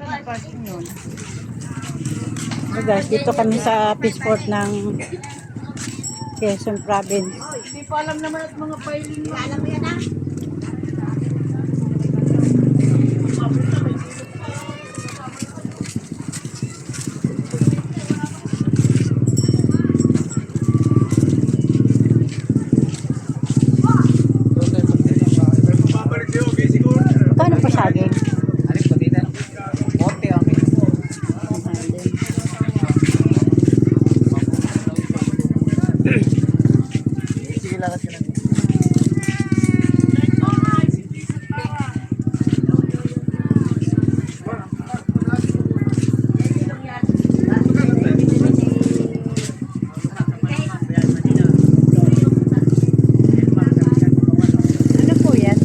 Parking yun. So guys, dito kami sa Peaceport ng Quezon Province. Hindi pa alam naman at mga filing mo. Alam mo yan ah? Kano pa saging? Alin po dito? 40 okay. Sige lang kasi lang. Ano po yan?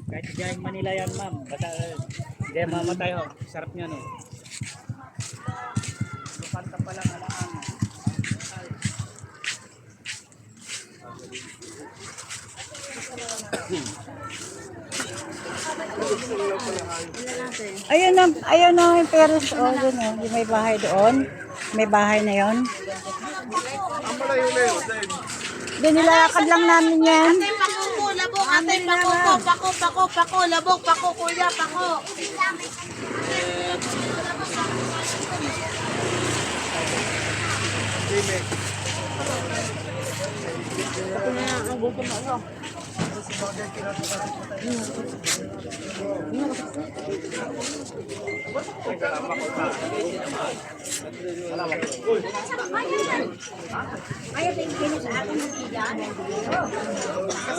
Kahit diyan Manila yan ma'am. Basta hindi mamatay ho. Sarap niya no. Lupanta pa lang alaan. Ayun na yung Paris. O, dun o. Yung may bahay doon. May bahay na yon. Hindi nilalakad lang namin yan. Atay pakuko, labok, atay pakuko, pako, labok, pako, kuya, pako.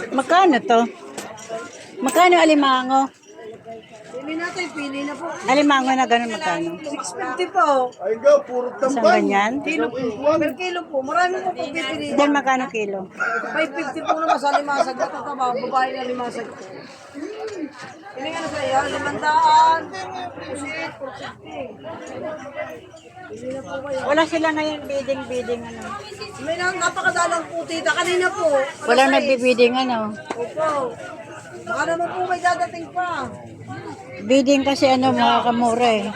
Magkano to? Magkano alimango? Pili natin, pili na po. Alimango na ganun magkano? 650 po. Isang ganyan? Kilo po. Per kilo po. Marami po po pipili. Then magkano kilo? 550 po naman sa limasag. Matataba, babae na limasag po. Pili nga na sa iyo, 500. Pusit, 450. Pili na po kayo. Wala sila ngayon bidding ano. May napakadalang po tita. Kanina po. Wala nagbi-bidding ano. Opo. Baka naman po may dadating pa. Bidding kasi ano mga kamura eh.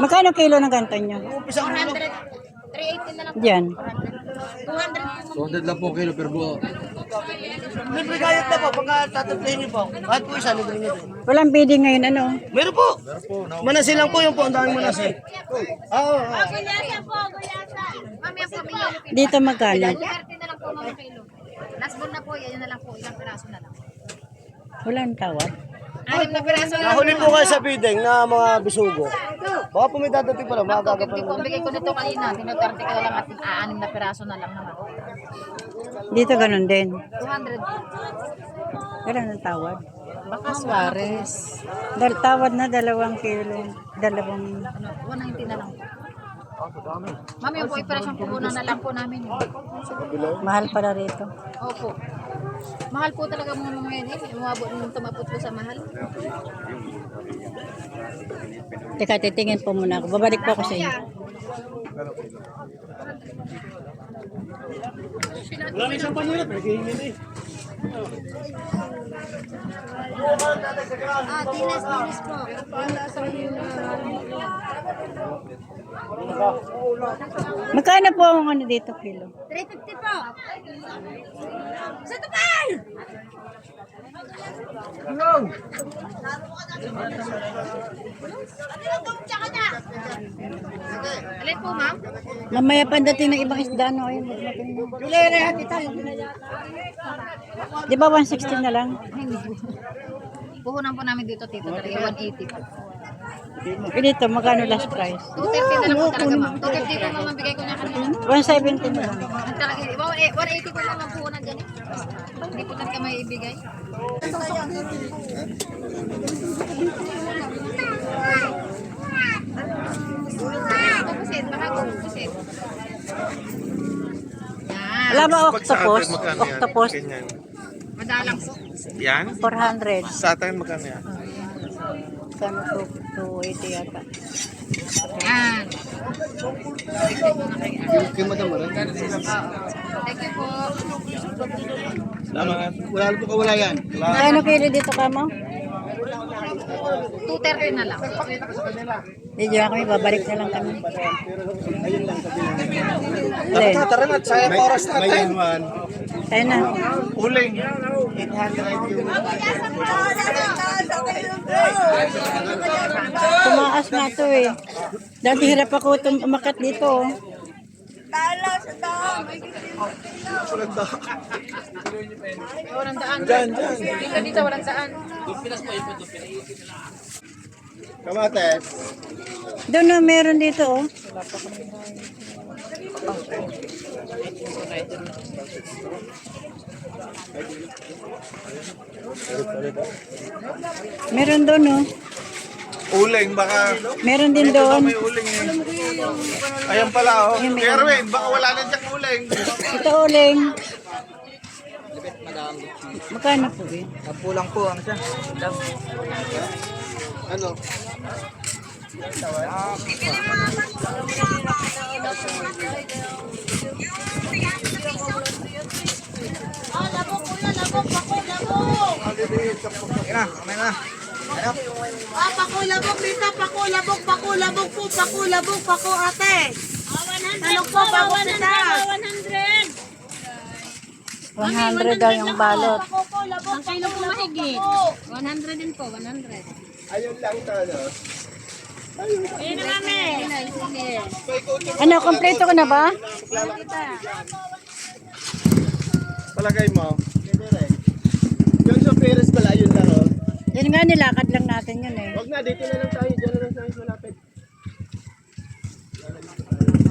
Magkano kilo ng ganito nyo? 380 na lang. Diyan. 200. 200 lang po kilo per buo. Libre kayot na po. Pagka tataplayin niyo po. Kahit po isa, libre niyo po. Walang bidding ngayon ano. Meron po. Manasi lang po yung po. Ang daming manasi. Oo. Gulyasan po, gulyasan. Mamaya po, may yellow pin. Dito magkano? 30 na lang po mga kilo. Last ball na po, yan na lang po. Ilang piraso na lang. Walang tawad. 6 na piraso na lang. Nahuli po kayo sa bidding na mga bisugo. Baka po may dadating pa lang. Makagaga pa 50 po, lang. bigay ko nito kanina. Tinutarte ko na lang at 6 na piraso na lang naman. Dito ganun din. 200. Wala ng tawad. Baka Suarez. Tawad na 2 kilo. 2. Ano, 190 na lang po. Mamaya po, ipirasyon po muna na lang po namin yun. Mahal pala rito. Opo. Mahal po talaga mga ngayon eh. Umabot nung tumapot po sa mahal. Teka, titingin po muna ako. Babalik po ako sa inyo. Wala na isang panyo na. Pinagihingi na eh. Tinas po. Magkano po ang ano dito kilo? 350 po. Sa tupay! Alin po, ma'am? Mamaya pandating ng ibang isda no. Ayun, di ba 160 na lang? Puhunan po namin dito, tito. Talaga 180 po. Eh dito, magkano last price? 230 na lang po talaga, ma'am. 250 po, ma'am. Bigay ko niya kanina. 170 na lang. Ang talaga, 180 po lang ang puhunan dyan. Hindi po talaga may ibigay. Kupusit, baka kupusit. Yan. Wala ba octopus? Octopus? Madalang po. Yan? 400. Sa atin magkano yan? Kano to? 280 yata. Yan. Kay Madam Maran. Thank you po. Salamat. Wala po kawala yan. Kano kilo dito ka mo? 230 na lang. Hindi kami, babalik na lang kami. Dapat na, tara na. Sayang oras na May tayo. yaman. Ayun na. Uling. Tumaas na to eh. Dati hirap ako umakat dito. Oh. Walang daan. Dyan. Dito, walang daan. Kamates. Doon na meron dito oh. Meron doon oh. Uling, baka Meron din doon. may uling eh. Ayan pala oh. Erwin, baka wala na dyan uling. Ito uling. Magkano po eh? Pulang po ang siya. Ano? Pakulabog dito, pakulabog, pakulabog po, pakulabog, pako ate. Ano po, bago kita? 100 daw yung balot. Ang kilo po mahigit. 100 din po, 100. Ayun lang to, ano? Ayun na mami. Ano, kompleto ko na ba? Palagay mo. Yung sa Perez pala, ayun lang, oh. Yun nga, nilakad lang natin yun eh. Wag na, dito na lang tayo. Diyan na lang tayo sa malapit.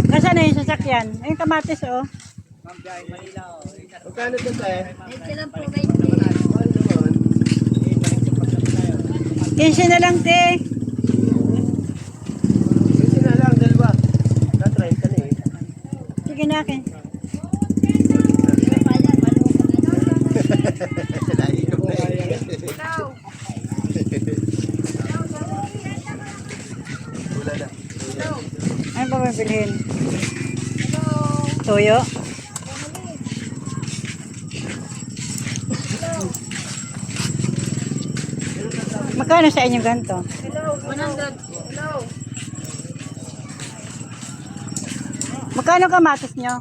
Nasaan na yung sasakyan? Ayun, kamatis oh. Magkano to tayo? Ito lang po, 20. Ano naman? 15 na lang, te. Kasi na lang, dalawa. Na-try ka na eh. Sige na akin. Naikot na eh. Wala na. Ano ba mabilhin? Toyo? Magkano sa inyo ganito? 100. Magkano kamatis nyo?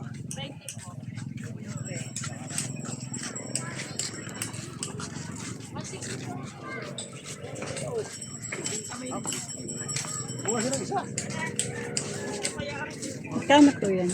Magkano po yan?